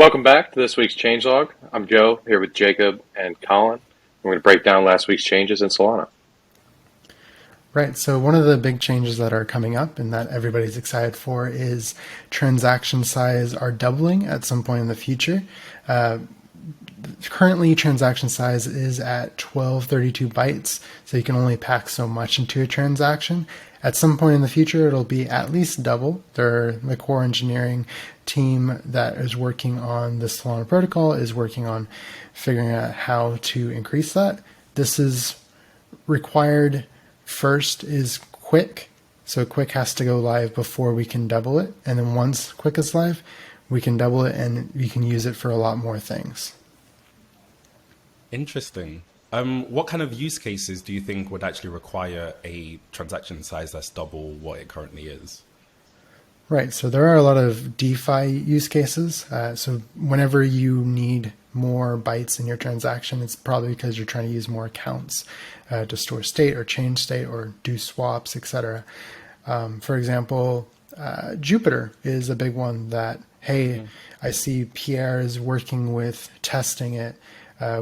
Welcome back to this week's changelog. I'm Joe here with Jacob and Colin. We're going to break down last week's changes in Solana. Right. So one of the big changes that are coming up and that everybody's excited for is transaction size are doubling at some point in the future. Currently, transaction size is at 1232 bytes, so you can only pack so much into a transaction. At some point in the future, it'll be at least double. The core engineering team that is working on the Solana protocol is working on figuring out how to increase that. This is required. First is Quick. So Quick has to go live before we can double it. And then once Quick is live, we can double it and we can use it for a lot more things. Interesting. What kind of use cases do you think would actually require a transaction size that's double what it currently is? Right. So there are a lot of DeFi use cases. So whenever you need more bytes in your transaction, it's probably because you're trying to use more accounts to store state or change state or do swaps, etc. For example, Jupiter is a big one that, hey, I see Pierre is working with testing it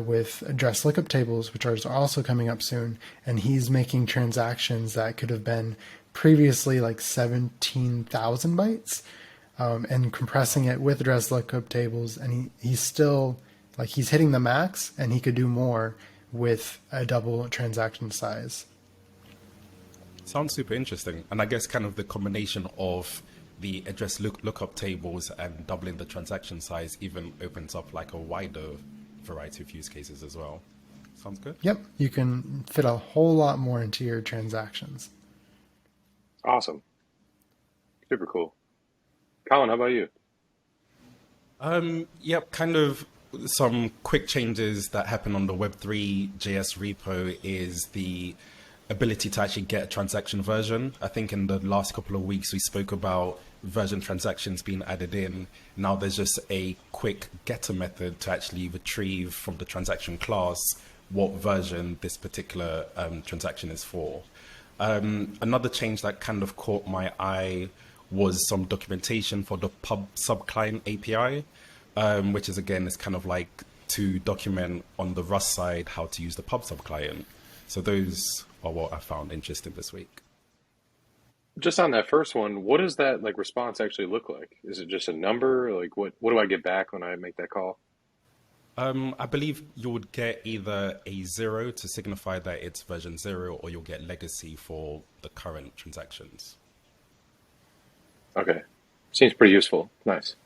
with address lookup tables, which are also coming up soon. And he's making transactions that could have been previously like 17,000 bytes and compressing it with address lookup tables. And he's still like he's hitting the max and he could do more with a double transaction size. Sounds super interesting. And I guess kind of the combination of the address lookup tables and doubling the transaction size even opens up like a wider variety of use cases as well. Sounds good. Yep. You can fit a whole lot more into your transactions. Awesome. Super cool. Colin, how about you? Yep, kind of some quick changes that happen on the Web3 JS repo is the ability to actually get a transaction version. I think in the last couple of weeks we spoke about version transactions being added in. Now there's just a quick getter method to actually retrieve from the transaction class what version this particular transaction is for. Another change that kind of caught my eye was some documentation for the PubSub client API, which is again, is kind of like to document on the Rust side how to use the PubSub client. So those are what I found interesting this week. Just on that first one, what does that like response actually look like? Is it just a number? Like what do I get back when I make that call? I believe you would get either a 0 to signify that it's version 0, or you'll get legacy for the current transactions. Okay. Seems pretty useful. Nice.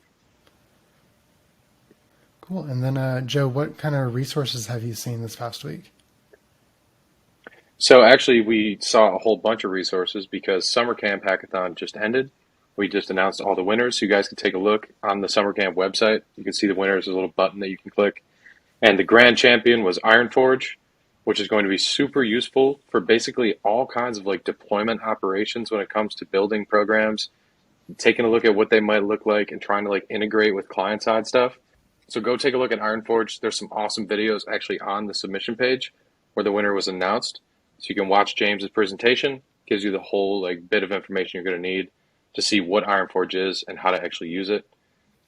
Cool. And then, Joe, what kind of resources have you seen this past week? So actually, we saw a whole bunch of resources because Summer Camp Hackathon just ended. We just announced all the winners, so you guys can take a look on the Summer Camp website. You can see the winners. There's a little button that you can click. And the grand champion was Ironforge, which is going to be super useful for basically all kinds of like deployment operations when it comes to building programs, taking a look at what they might look like and trying to like integrate with client-side stuff. So go take a look at Ironforge. There's some awesome videos actually on the submission page where the winner was announced. So you can watch James's presentation. Gives you the whole like bit of information you're going to need to see what Ironforge is and how to actually use it.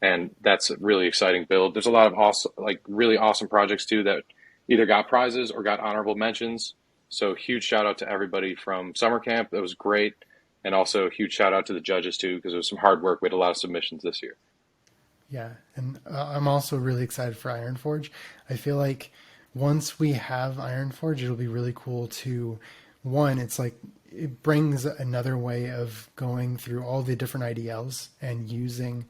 And that's a really exciting build. There's a lot of awesome, like really awesome projects too that either got prizes or got honorable mentions. So huge shout out to everybody from Summer Camp. That was great. And also a huge shout out to the judges too, because it was some hard work. We had a lot of submissions this year. Yeah. And I'm also really excited for Ironforge. I feel like once we have Ironforge, it'll be really cool to, one, it's like it brings another way of going through all the different IDLs and using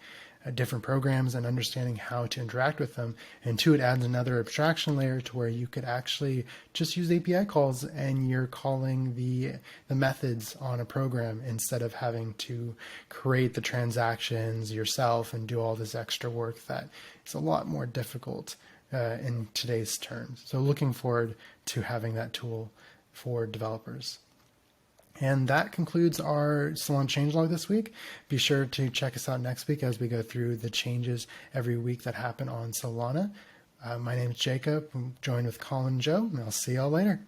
different programs and understanding how to interact with them. And two, it adds another abstraction layer to where you could actually just use API calls and you're calling the methods on a program instead of having to create the transactions yourself and do all this extra work that is a lot more difficult in today's terms. So looking forward to having that tool for developers. And that concludes our Solana Changelog this week. Be sure to check us out next week as we go through the changes every week that happen on Solana. My name is Jacob. I'm joined with Colin and Joe, and I'll see y'all later.